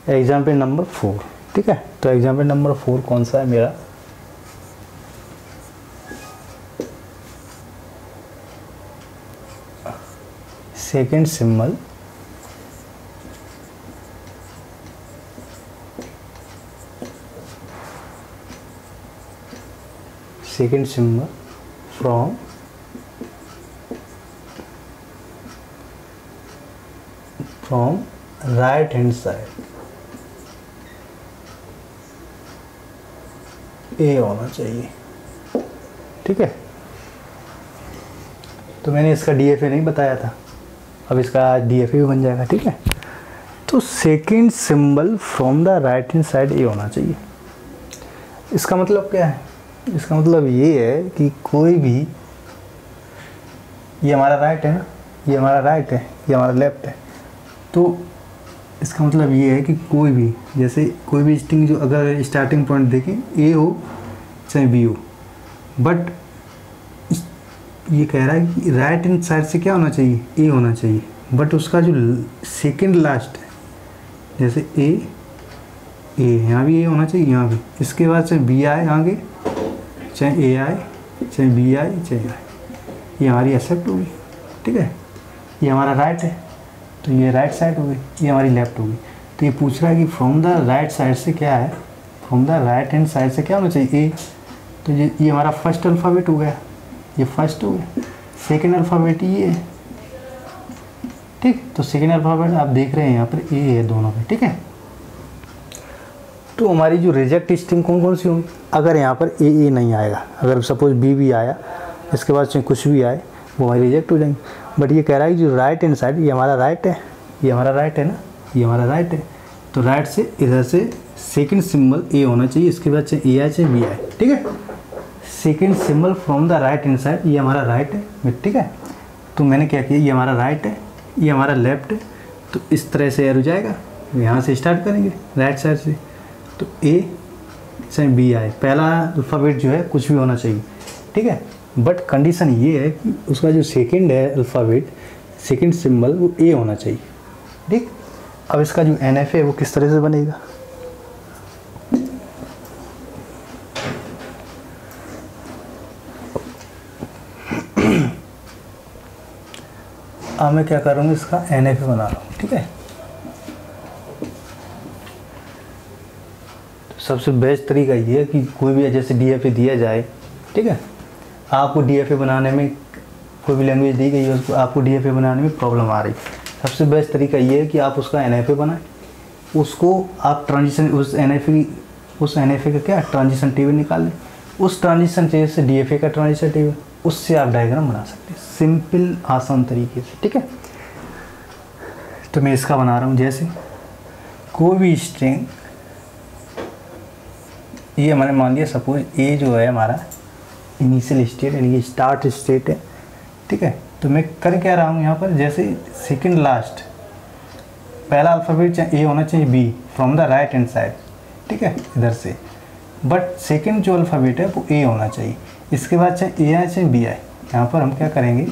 Example number 4, ठीक है। तो एग्जाम्पल नंबर 4 कौन सा है मेरा, second symbol from right hand side A होना चाहिए, ठीक है। तो मैंने इसका डीएफए नहीं बताया था, अब इसका आज डीएफए भी बन जाएगा, ठीक है। तो second symbol from the right hand side A होना चाहिए। इसका मतलब क्या है, इसका मतलब ये है कि कोई भी, ये हमारा राइट है ना, ये हमारा राइट है, ये हमारा लेफ्ट है, तो इसका मतलब ये है कि कोई भी, जैसे कोई भी स्ट्रिंग जो अगर स्टार्टिंग पॉइंट देखें ए हो चाहे बी हो, बट ये कह रहा है कि राइट हैंड साइड से क्या होना चाहिए, ए होना चाहिए, बट उसका जो सेकंड लास्ट है, जैसे ए यहाँ भी ए होना चाहिए, यहाँ भी, इसके बाद चाहे बी आए आगे, चाहे ए आए, चाहे बी आए, चाहे ए आए, ये हमारी एक्सेप्ट होगी, ठीक है। ये हमारा राइट है तो ये राइट साइड होगी, ये हमारी लेफ्ट होगी। तो ये पूछ रहा है कि फ्रॉम द राइट साइड से क्या है, from the right hand side से क्या होना चाहिए, ए। तो ये हमारा फर्स्ट अल्फ़ाबेट हो गया, ये फर्स्ट हो गया, सेकेंड अल्फ़ाबेट ये है, ठीक। तो सेकेंड अल्फ़ाबेट आप देख रहे हैं यहाँ पर ए है दोनों में, ठीक है। तो हमारी जो रिजेक्ट स्ट्रिंग कौन कौन सी होंगी, अगर यहाँ पर ए नहीं आएगा, अगर सपोज बी भी आया, इसके बाद चाहे कुछ भी आए, वो हमारी रिजेक्ट हो जाएंगी। बट ये कह रहा है कि जो राइट हैंड साइड, ये हमारा राइट है, ये हमारा राइट है ना, ये हमारा राइट है, तो राइट से इधर से सेकंड सिंबल ए होना चाहिए, इसके बाद चाहे ए आए चाहे बी आए, ठीक है। Second symbol from the right hand side, ये हमारा राइट है, ठीक है। तो मैंने क्या किया, ये हमारा राइट है, ये हमारा लेफ्ट है, तो इस तरह से एरो जाएगा, यहाँ से स्टार्ट करेंगे राइट साइड से, तो ए चाहे बी आए, पहला अल्फ़ाबेट जो है कुछ भी होना चाहिए, ठीक है। बट कंडीशन ये है कि उसका जो सेकंड है अल्फ़ाबेट, सेकंड सिंबल, वो ए होना चाहिए, ठीक। अब इसका जो एनएफ है वो किस तरह से बनेगा, अब मैं क्या करूँगा, इसका एनएफ बना रहा हूँ, ठीक है। तो सबसे बेस्ट तरीका ये है कि कोई भी जैसे डीएफए दिया जाए, ठीक है, आपको डीएफए बनाने में कोई भी लैंग्वेज दी गई है, उसको आपको डीएफए बनाने में प्रॉब्लम आ रही, सबसे बेस्ट तरीका ये है कि आप उसका एनएफए बनाएं, उसको आप ट्रांजिशन, उस एनएफए का क्या ट्रांजिशन टेबल निकाल लें, उस ट्रांजिशन टेबल से डीएफए का ट्रांजिशन टेबल, उससे आप डायग्राम बना सकते हैं सिंपल आसान तरीके से, ठीक है। तो मैं इसका बना रहा हूँ, जैसे कोई भी स्ट्रिंग, ये मैंने मान लिया सपोज ए जो है हमारा इनिशियल स्टेट यानी कि स्टार्ट स्टेट है, ठीक है। तो मैं कर क्या रहा हूँ यहाँ पर, जैसे सेकंड लास्ट पहला अल्फ़ाबेट चाहे ए होना चाहिए B from the right hand side, ठीक है, इधर से, बट सेकंड जो अल्फ़ाबेट है वो ए होना चाहिए, इसके बाद चाहे ए आए चाहे बी आए। यहाँ पर हम क्या करेंगे,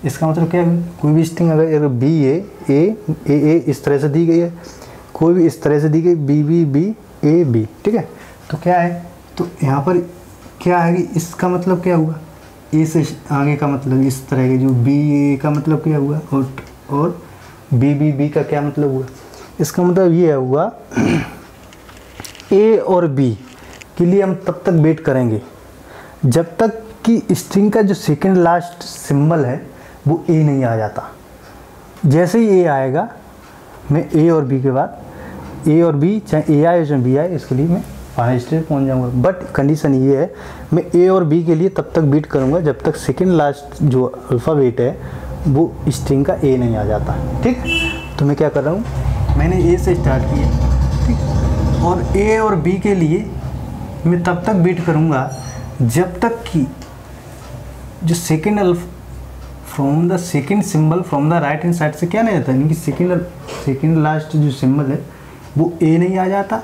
इसका मतलब क्या है, कोई भी स्ट्रिंग अगर बी ए इस तरह से दी गई है, कोई भी इस तरह से दी गई, B B B A B, ठीक है। तो क्या है, तो यहाँ पर क्या है कि इसका मतलब क्या हुआ, ए से आगे का मतलब इस तरह के, जो बी ए का मतलब क्या हुआ, और बी बी बी का क्या मतलब हुआ, इसका मतलब ये हुआ ए और बी के लिए हम तब तक वेट करेंगे जब तक कि स्ट्रिंग का जो सेकंड लास्ट सिंबल है वो ए नहीं आ जाता। जैसे ही ए आएगा, मैं ए और बी के बाद, ए और बी चाहे ए आए चाहे बी आए, इसके लिए मैं फाइनल स्टेज पहुंच जाऊंगा। बट कंडीशन ये है, मैं ए और बी के लिए तब तक वेट करूंगा जब तक सेकंड लास्ट जो अल्फ़ाबेट है वो स्ट्रिंग का ए नहीं आ जाता, ठीक। तो मैं क्या कर रहा हूँ, मैंने ए से स्टार्ट किया, ठीक, और ए और बी के लिए मैं तब तक वेट करूँगा जब तक कि जो from the second symbol from the right hand side से क्या नहीं आता, यानी कि सेकंड लास्ट जो सिंबल है वो ए नहीं आ जाता,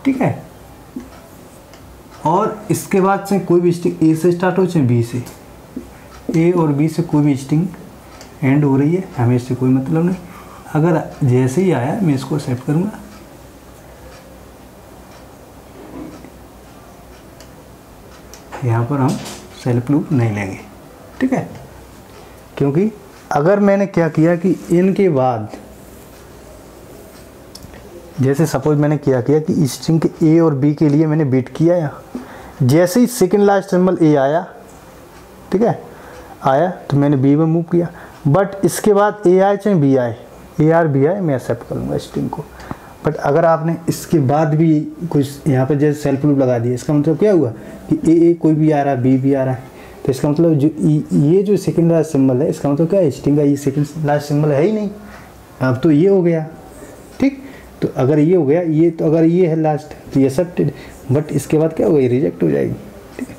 ठीक है। और इसके बाद से कोई भी स्ट्रिंग ए से स्टार्ट हो चाहे बी से, ए और बी से कोई भी स्ट्रिंग एंड हो रही है, हमें इससे कोई मतलब नहीं। अगर जैसे ही आया मैं इसको एक्सेप्ट करूँगा, यहाँ पर हम सेल्फ लूप नहीं लेंगे, ठीक है। क्योंकि अगर मैंने क्या किया कि इनके बाद जैसे सपोज मैंने क्या किया कि स्ट्रिंग के ए और बी के लिए मैंने बीट किया या जैसे ही सेकंड लास्ट सिंबल ए आया, ठीक है, आया तो मैंने बी में मूव किया, बट इसके बाद ए आए चाहे बी आए, ए आर बी आए, मैं एक्सेप्ट करूँगा स्ट्रिंग को। बट अगर आपने इसके बाद भी कुछ यहाँ पर जैसे सेल्फ लूप लगा दिया, इसका मतलब क्या हुआ कि ए कोई भी आ रहा है, बी आ रहा है, तो इसका मतलब जो ये जो सेकंड लास्ट सिंबल है, इसका मतलब क्या है, स्ट्रिंग का ये सेकंड लास्ट सिंबल है ही नहीं। अब तो ये हो गया, ठीक। तो अगर ये हो गया, ये तो अगर ये है लास्ट तो ये एक्सेप्टेड, बट इसके बाद क्या होगा, ये रिजेक्ट हो जाएगी, ठीक है।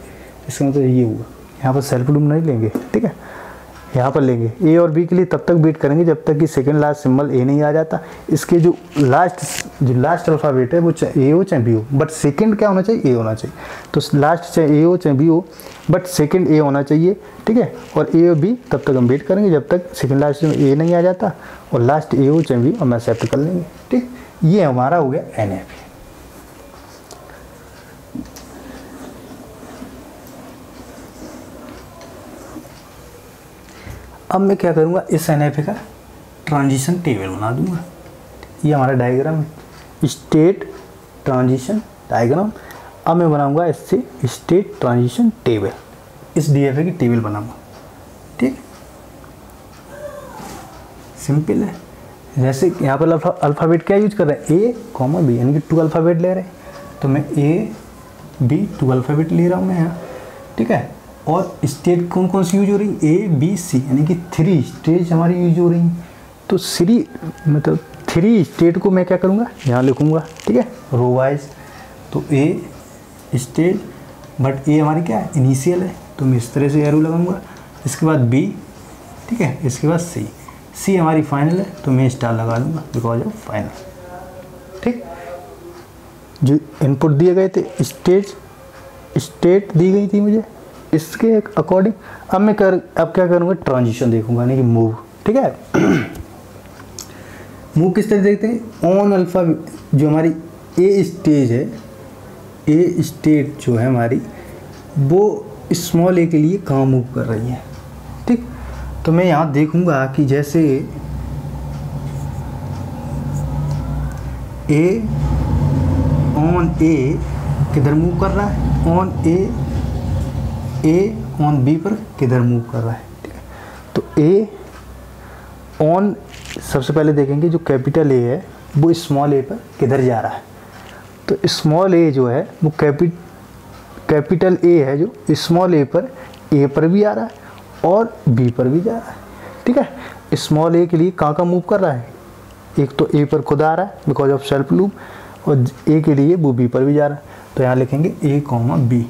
इसका मतलब ये हुआ। यहाँ पर सेल्फ लूप नहीं लेंगे, ठीक है, यहाँ पर लेंगे ए और बी के लिए तब तक वेट करेंगे जब तक कि सेकंड लास्ट सिंबल ए नहीं आ जाता। इसके जो लास्ट अल्फ़ाबेट है वो चाहे ए हो चाहे बी हो, बट सेकंड क्या होना चाहिए, ए होना चाहिए। तो लास्ट चाहे ए हो चाहे बी हो, बट सेकंड ए होना चाहिए, ठीक है। और ए और बी तब तक हम वेट करेंगे जब तक सेकंड लास्ट में ए नहीं आ जाता, और लास्ट ए हो चाहे बी हम एक्सेप्ट कर लेंगे, ठीक। ये हमारा हो गया NF। अब मैं क्या करूँगा, इस NF का ट्रांजिशन टेबल बना दूँगा। ये हमारा डायग्राम है, स्टेट ट्रांजिशन डायग्राम। अब मैं बनाऊँगा इससे स्टेट ट्रांजिशन टेबल, इस DFA की टेबल बनाऊँगा, ठीक। सिंपल है। जैसे यहाँ पर अल्फ़ाबेट क्या यूज कर रहे हैं, ए कॉमा बी, यानी कि 2 अल्फ़ाबेट ले रहे हैं, तो मैं ए बी 2 अल्फ़ाबेट ले रहा हूँ मैं यहाँ, ठीक है। और स्टेट कौन कौन सी यूज हो रही, ए बी सी, यानी कि 3 स्टेज हमारी यूज हो रही हैं। तो 3 स्टेट को मैं क्या करूँगा, यहाँ लिखूँगा, ठीक है, रो वाइज। तो ए स्टेज, बट ए हमारी क्या है, इनिशियल है, तो मैं इस तरह से एरो लगाऊंगा। इसके बाद बी, ठीक है, इसके बाद सी, सी हमारी फाइनल है, तो मैं स्टार लगा दूंगा बिकॉज ऑफ फाइनल, ठीक। जो इनपुट दिए गए थे, स्टेट दी गई थी मुझे, इसके अकॉर्डिंग अब क्या करूँगा, ट्रांजिशन देखूंगा, यानी कि मूव, ठीक है। मूव किस तरह देखते हैं, ऑन अल्फा जो हमारी ए स्टेज है, ए स्टेट जो है हमारी, वो स्मॉल ए के लिए कहाँ मूव कर रही है, ठीक। तो मैं यहाँ देखूंगा कि जैसे ए ऑन ए किधर मूव कर रहा है, ऑन ए ऑन बी पर किधर मूव कर रहा है, ठीक है। तो ए ऑन सबसे पहले देखेंगे जो कैपिटल ए है वो स्मॉल ए पर किधर जा रहा है। तो स्मॉल ए जो है वो कैपिटल ए है जो स्मॉल ए पर भी आ रहा है और बी पर भी जा रहा है, ठीक है। स्मॉल ए के लिए कहाँ मूव कर रहा है, एक तो ए पर खुद आ रहा है बिकॉज ऑफ सेल्फ लूप, और ए के लिए वो बी पर भी जा रहा है। तो यहाँ लिखेंगे ए कॉमा बी,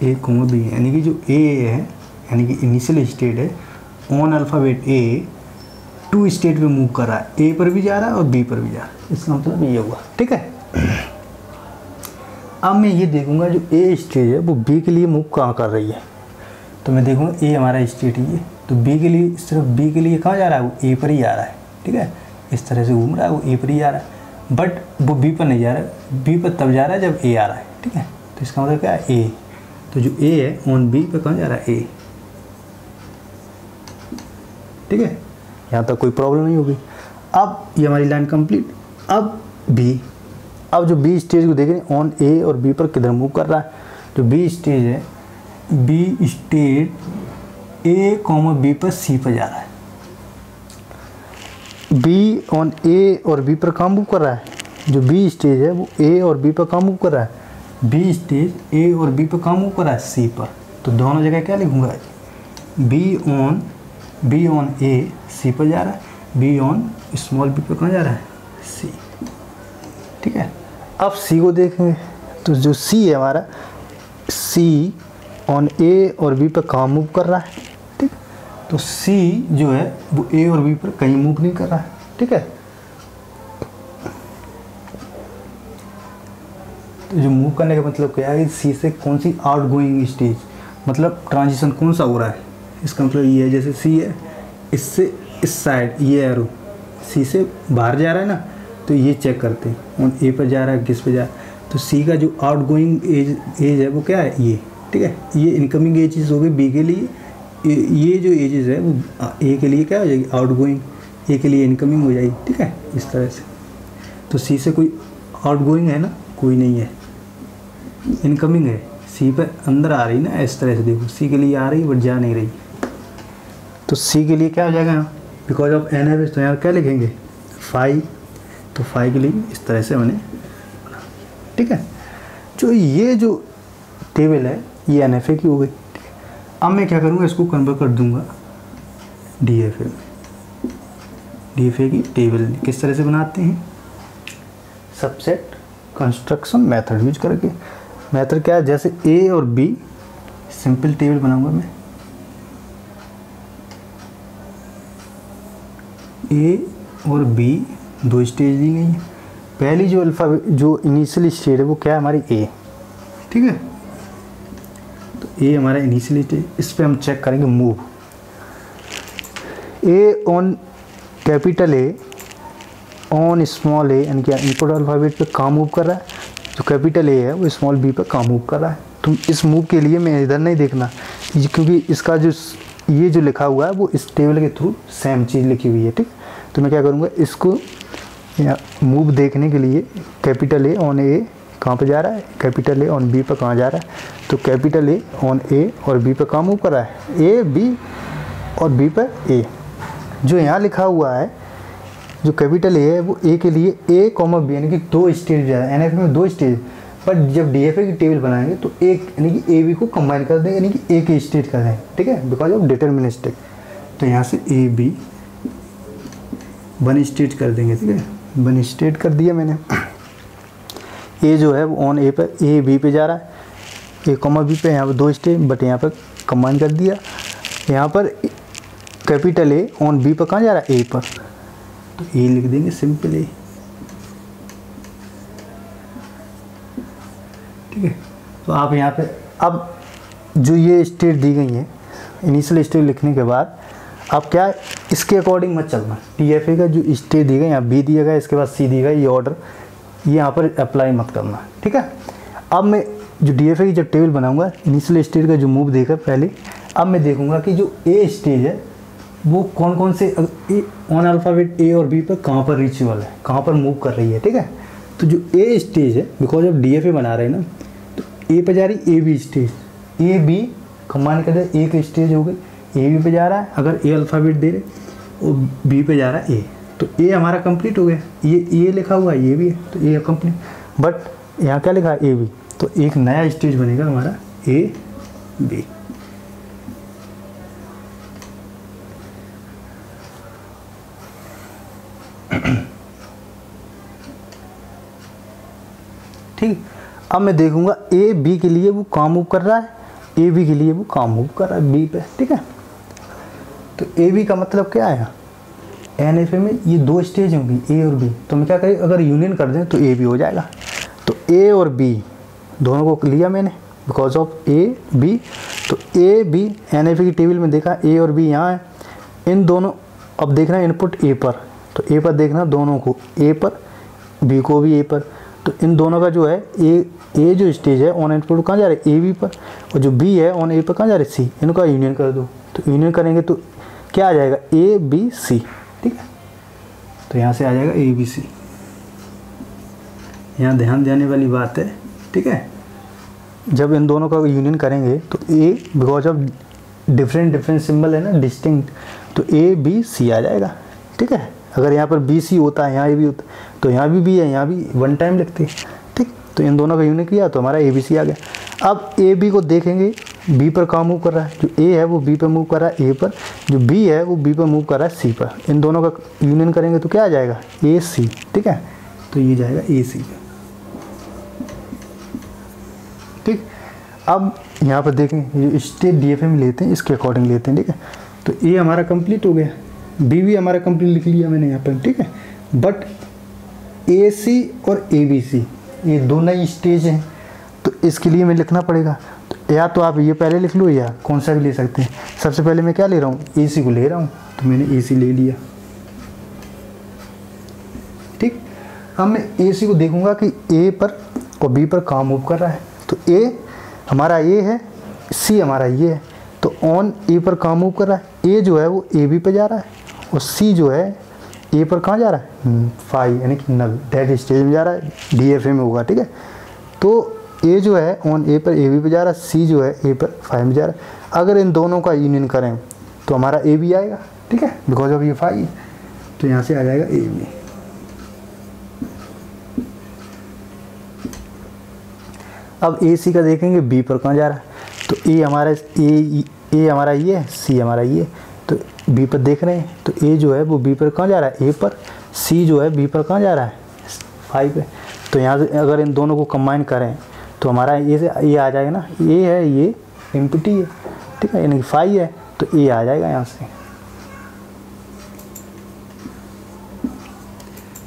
ए कॉमा बी, यानी कि जो ए है, यानी कि इनिशियल स्टेट है, ऑन अल्फ़ाबेट ए 2 स्टेट पे मूव कर रहा है, ए पर भी जा रहा है और बी पर भी जा रहा है। इसका मतलब ये हुआ, ठीक है। अब मैं ये देखूंगा जो ए स्टेज है वो बी के लिए मूव कहाँ कर रही है। तो मैं देखूंगा ए हमारा स्टेट ही है, तो बी के लिए सिर्फ बी के लिए कहाँ जा रहा है, वो ए पर ही जा रहा है, ठीक है। इस तरह से घूम रहा है, वो ए पर ही जा रहा है, बट वो बी पर नहीं जा रहा है, बी पर तब जा रहा है जब ए आ रहा है, ठीक है। तो इसका मतलब क्या है, ए, तो जो ए है ऑन बी पर कहाँ जा रहा है, ए, ठीक है। यहाँ तक कोई प्रॉब्लम नहीं होगी। अब ये हमारी लाइन कंप्लीट। अब बी, अब जो बी स्टेज को देखें, ऑन ए और बी पर किधर मूव कर रहा है। जो बी स्टेज है, B state A comma B पर सी पर जा रहा है। बी ऑन ए और बी पर कहाँ मूव कर रहा है, जो बी स्टेज है वो ए और बी पर कहाँ मूव कर रहा है, बी स्टेज ए और बी पर कहाँ मूव कर रहा है, सी पर। तो दोनों जगह क्या लिखूंगा, बी ऑन ए सी पर जा रहा है, बी ऑन स्मॉल बी पर कहाँ जा रहा है, सी, ठीक है। अब सी को देखेंगे, तो जो सी है हमारा, सी ऑन ए और बी पर कहाँ मूव कर रहा है, ठीक। तो सी जो है वो ए और बी पर कहीं मूव नहीं कर रहा है, ठीक है। तो जो मूव करने का मतलब क्या है, सी से कौन सी आउट गोइंग स्टेज, मतलब ट्रांजिशन कौन सा हो रहा है, इसका मतलब ये है, जैसे सी है, इससे इस साइड ये एरो सी से बाहर जा रहा है ना, तो ये चेक करते हैं ऑन ए पर जा रहा है, किस पे जा रहा है। तो सी का जो आउटगोइंग एज है वो क्या है, ये, ठीक है। ये इनकमिंग एजेस हो गई बी के लिए, ये जो एजेस है वो ए के लिए क्या हो जाएगी, आउटगोइंग, ए के लिए इनकमिंग हो जाएगी, ठीक है, इस तरह से। तो सी से कोई आउटगोइंग है ना, कोई नहीं है, इनकमिंग है, सी पे अंदर आ रही ना, इस तरह से देखो, सी के लिए आ रही बट जा नहीं रही। तो सी के लिए क्या हो जाएगा, बिकॉज ऑफ एन एफ, तो यहाँ क्या लिखेंगे 5, तो 5 के लिए इस तरह से मैंने बना, ठीक है। जो ये जो टेबल है ये एन एफ ए की हो गई, ठीक है। अब मैं क्या करूँगा, इसको कन्वर्ट कर दूंगा डी एफ ए में। डी एफ ए की टेबल किस तरह से बनाते हैं, सबसेट कंस्ट्रक्शन मेथड यूज करके। मेथड क्या है, जैसे ए और बी, सिंपल टेबल बनाऊंगा मैं, ए और बी दो स्टेज दी गई है। पहली जो अल्फाबेट जो इनिशियल स्टेज है वो क्या है हमारी ए, ठीक है। तो ए हमारा इनिशियल स्टेज, इस पे हम चेक करेंगे move. A on capital A on small A, यानी कि इनपुट अल्फाबेट पे कहाँ मूव कर रहा है, जो कैपिटल ए है वो स्मॉल बी पे कहाँ मूव कर रहा है। तो इस मूव के लिए मैं इधर नहीं देखना, क्योंकि इसका जो ये जो लिखा हुआ है वो इस टेबल के थ्रू सेम चीज़ लिखी हुई है, ठीक। तो मैं क्या करूँगा, इसको मूव देखने के लिए कैपिटल ए ऑन ए कहाँ पे जा रहा है, कैपिटल ए ऑन बी पे कहाँ जा रहा है, तो कैपिटल ए ऑन ए और बी पे कहाँ मूव कर रहा है, ए बी और बी पे ए। जो यहाँ लिखा हुआ है जो कैपिटल ए है वो ए के लिए ए कॉमा बी, यानी कि दो स्टेज जा रहा है, एन एफ में दो स्टेज, बट जब डी एफ ए की टेबल बनाएंगे तो एक यानी कि ए बी को कंबाइन कर देंगे, यानी कि एक ही स्टेज कर देंगे, ठीक है, बिकॉज ऑफ डिटर्मिनिस्टिक। तो यहाँ से ए बी वन स्टेज कर देंगे, ठीक है, वन स्टेज कर दिया मैंने। ए जो है वो ऑन ए पर, ए बी पे जा रहा है, ए कॉमा बी पे, यहाँ पर दो स्टेज, बट यहाँ पर कंबाइन कर दिया। यहाँ पर कैपिटल ए ऑन बी पर कहाँ जा रहा है, ए पर, तो ए लिख देंगे सिंपल ए, ठीक है। तो आप यहाँ पे अब जो ये स्टेट दी गई है, इनिशियल स्टेट लिखने के बाद अब क्या इसके अकॉर्डिंग मत चलना, टी एफ ए का जो स्टेट दी गई, यहाँ बी दिया गया, इसके बाद सी दिया गया, ये ऑर्डर ये यहाँ पर अप्लाई मत करना, ठीक है। अब मैं जो डी एफ ए की जब टेबल बनाऊंगा, इनिशियल स्टेट का जो मूव देखा पहले, अब मैं देखूंगा कि जो ए स्टेज है वो कौन कौन से ऑन अल्फ़ाबेट ए और बी पर कहाँ पर रीचेबल है, कहाँ पर मूव कर रही है, ठीक है। तो जो ए स्टेज है, because of D F A बना रहे हैं ना, तो ए पे जा रही A B stage, A B combine कर दे, एक स्टेज हो गई, ए बी पे जा रहा है, अगर ए अल्फ़ाबेट दे रहे और बी पे जा रहा है ए, तो ए हमारा कंप्लीट हो गया। ये लिखा हुआ है, ये भी है, तो ए कंप्लीट, बट यहाँ क्या लिखा है, ए बी, तो एक नया स्टेज बनेगा हमारा ए बी। ठीक, अब मैं देखूंगा ए बी के लिए वो कहाँ मूव कर रहा है, ए बी के लिए वो कहाँ मूव कर रहा है, बी पे, ठीक है। तो ए बी का मतलब क्या है, एन एफ ए में ये दो स्टेज होंगी ए और बी, तो मैं क्या करें, अगर यूनियन कर दें तो ए बी हो जाएगा। तो ए और बी दोनों को लिया मैंने बिकॉज ऑफ ए बी, तो A B N F A की टेबल में देखा ए और बी यहाँ है, इन दोनों, अब देखना इनपुट ए पर, तो ए पर देखना दोनों को, ए पर बी को भी ए पर, तो इन दोनों का जो है ए जो स्टेज है ऑन इनपुट कहाँ जा रहा है, ए बी पर, और जो बी है ऑन ए पर कहाँ जा रहा है, सी, इनका यूनियन कर दो। तो यूनियन करेंगे तो क्या आ जाएगा, ए बी सी, ठीक है। तो यहाँ से आ जाएगा ए बी सी। यहाँ ध्यान देने वाली बात है, ठीक है, जब इन दोनों का यूनियन करेंगे तो ए, बिकॉज ऑफ डिफरेंट सिंबल है ना, डिस्टिंक्ट, तो ए बी सी आ जाएगा, ठीक है। अगर यहाँ पर बी सी होता है, यहाँ ए बी होता, तो यहाँ भी है, यहाँ भी वन टाइम लिखते हैं, ठीक। तो इन दोनों का यूनियन किया तो हमारा ए बी सी आ गया। अब ए बी को देखेंगे बी पर कहाँ मूव कर रहा है, जो ए है वो बी पर मूव कर रहा है ए पर, जो बी है वो बी पर मूव कर रहा है सी पर, इन दोनों का यूनियन करेंगे तो क्या आ जाएगा, ए सी, ठीक है। तो ये जाएगा ए सी, ठीक। अब यहाँ पर देखें, ये स्टेट डी एफ ए में लेते हैं, इसके अकॉर्डिंग लेते हैं, ठीक है। तो ए हमारा कंप्लीट हो गया, बी भी हमारा कंप्लीट लिख लिया मैंने यहाँ पर, ठीक है। बट ए सी और ए बी सी ये दो नई स्टेज हैं, तो इसके लिए मैं लिखना पड़ेगा, तो या तो आप ये पहले लिख लो या कौन सा भी ले सकते हैं। सबसे पहले मैं क्या ले रहा हूँ, ए सी को ले रहा हूँ, तो मैंने ए सी ले लिया, ठीक। अब मैं ए सी को देखूंगा कि ए पर और बी पर कहाँ मूव कर रहा है, तो ए हमारा ए है, सी हमारा ये है, तो ऑन ए पर कहाँ मूव कर रहा है, ए जो है वो ए बी पे जा रहा है और सी जो है ए पर कहाँ जा रहा है, फाई यानी कि नल डेड स्टेज में जा रहा है, DFA में होगा। ठीक है, तो ए जो है ऑन ए पर ए बी पे जा रहा है, सी जो है ए पर फाई में जा रहा है। अगर इन दोनों का यूनियन करें तो हमारा ए बी आएगा। ठीक है, बिकॉज ऑफ ये फाई, तो यहाँ से आ जाएगा ए बी। अब ए सी का देखेंगे बी पर कहाँ जा रहा है, तो ए हमारा ये है, सी हमारा ये, तो बी पर देख रहे हैं तो ए जो है वो बी पर कहाँ जा रहा है, ए पर, सी जो है बी पर कहाँ जा रहा है, फाई पे। तो यहाँ से अगर इन दोनों को कंबाइन करें तो हमारा ए से ये आ जाएगा ना, ए है ये एम्प्टी है। ठीक है, यानी कि फाई है, तो ए आ जाएगा यहाँ से।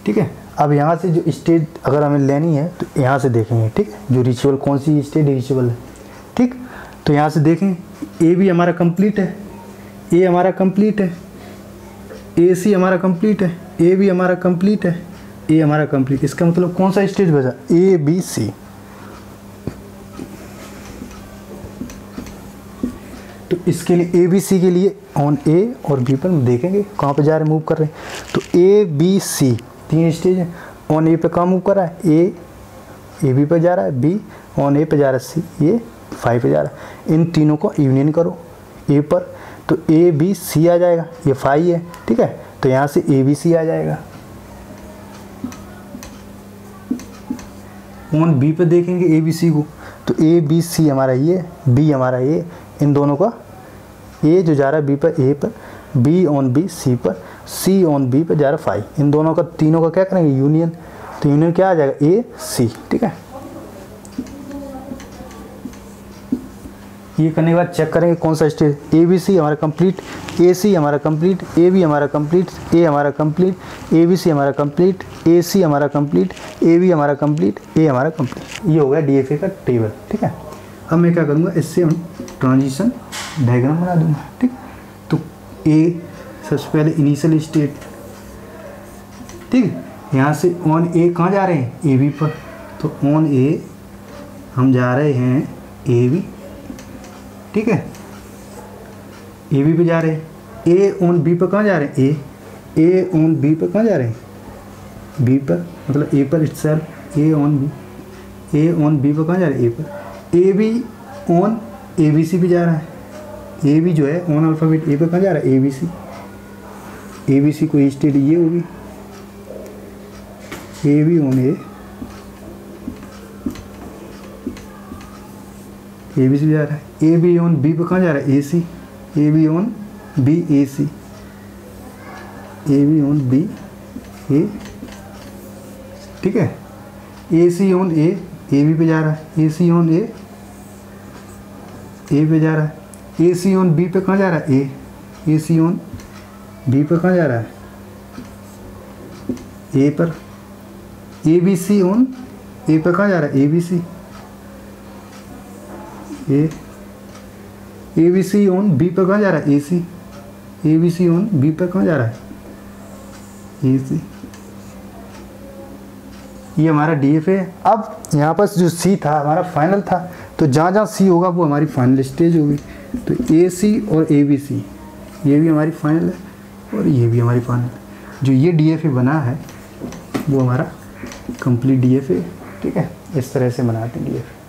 ठीक है, अब यहाँ से जो स्टेज अगर हमें लेनी है तो यहाँ से देखेंगे। ठीक है, जो रीचेबल कौन सी स्टेज रीचेबल है। ठीक, तो यहाँ से देखें ए भी हमारा कंप्लीट है, ए हमारा कंप्लीट है, ए सी हमारा कंप्लीट है, ए भी हमारा कंप्लीट है, ए हमारा कंप्लीट। इसका मतलब कौन सा स्टेज बचा, ए बी सी। तो इसके लिए ए बी सी के लिए ऑन ए और बी पर देखेंगे कहाँ पे जा रहे हैं, मूव कर रहे हैं। तो ए बी सी 3 स्टेज है। ऑन ए पे कहाँ मूव कर रहा है, ए बी पे जा रहा है, बी ऑन ए पे जा रहा है, सी ये फाई पे जा रहा है। इन तीनों को यूनियन करो ए पर, तो ए बी सी आ जाएगा, ये फाई है। ठीक है, तो यहाँ से ए बी सी आ जाएगा। ऑन बी पे देखेंगे ए बी सी को, तो ए बी सी हमारा ये, बी हमारा ये, इन दोनों का ए जो जा रहा है बी पर, ए पर, बी ऑन बी सी पर, सी ऑन बी पर जा रहा है फाई। इन दोनों का, तीनों का क्या करेंगे, यूनियन। तो यूनियन क्या आ जाएगा, ए सी। ठीक है, ये करने के बाद चेक करेंगे कौन सा स्टेज, ए बी सी हमारा कंप्लीट, ए सी हमारा कंप्लीट, ए बी हमारा कंप्लीट, ए हमारा कंप्लीट, ए बी सी हमारा कंप्लीट, ए सी हमारा कंप्लीट, ए बी हमारा कंप्लीट, ए हमारा कंप्लीट। ये हो गया DFA का टेबल। ठीक है, अब मैं क्या करूँगा, इससे हम ट्रांजिशन डायग्राम बना दूँगा। ठीक, तो ए सबसे पहले इनिशियल स्टेट। ठीक है, यहाँ से ऑन ए कहाँ जा रहे हैं, ए बी पर, तो ऑन ए हम जा रहे हैं ए बी। ठीक है, ए बी पे जा रहे हैं। ए ऑन बी पर कहाँ जा रहे हैं, ए ऑन बी पर कहाँ जा रहे हैं, बी पर, मतलब ए पर इटसेल्फ, ए ऑन बी पर कहाँ जा रहे हैं, ए पर। A B on A B C पे जा रहा है, ए बी जो है ऑन अल्फ़ाबेट ए पर कहाँ जा रहा है, ए बी सी को स्टेट ये होगी, A B on A B C जा रहा है। ए बी ऑन बी पे कहाँ जा रहा है, A C, A B on B A C, A B on B A. ठीक है, A C on A B पे जा रहा है, ए सी ऑन ए पे जा रहा है, ए सी ऑन बी पे कहाँ जा रहा है, ए सी ऑन बी पे कहाँ जा रहा है, ए पर। ए बी सी ऑन ए पे कहाँ जा रहा है, A B C, A B C on B पर कहाँ जा रहा है, A C, A B C on B पर कहाँ जा रहा है, ए सी। ये हमारा DFA है। अब यहाँ पर जो C था हमारा फाइनल था, तो जहाँ जहाँ C होगा वो हमारी फाइनल स्टेज होगी। तो AC और ABC ये भी हमारी फाइनल है और ये भी हमारी फाइनल है। जो ये DFA बना है वो हमारा कंप्लीट DFA। ठीक है, इस तरह से बनाते हैं DFA।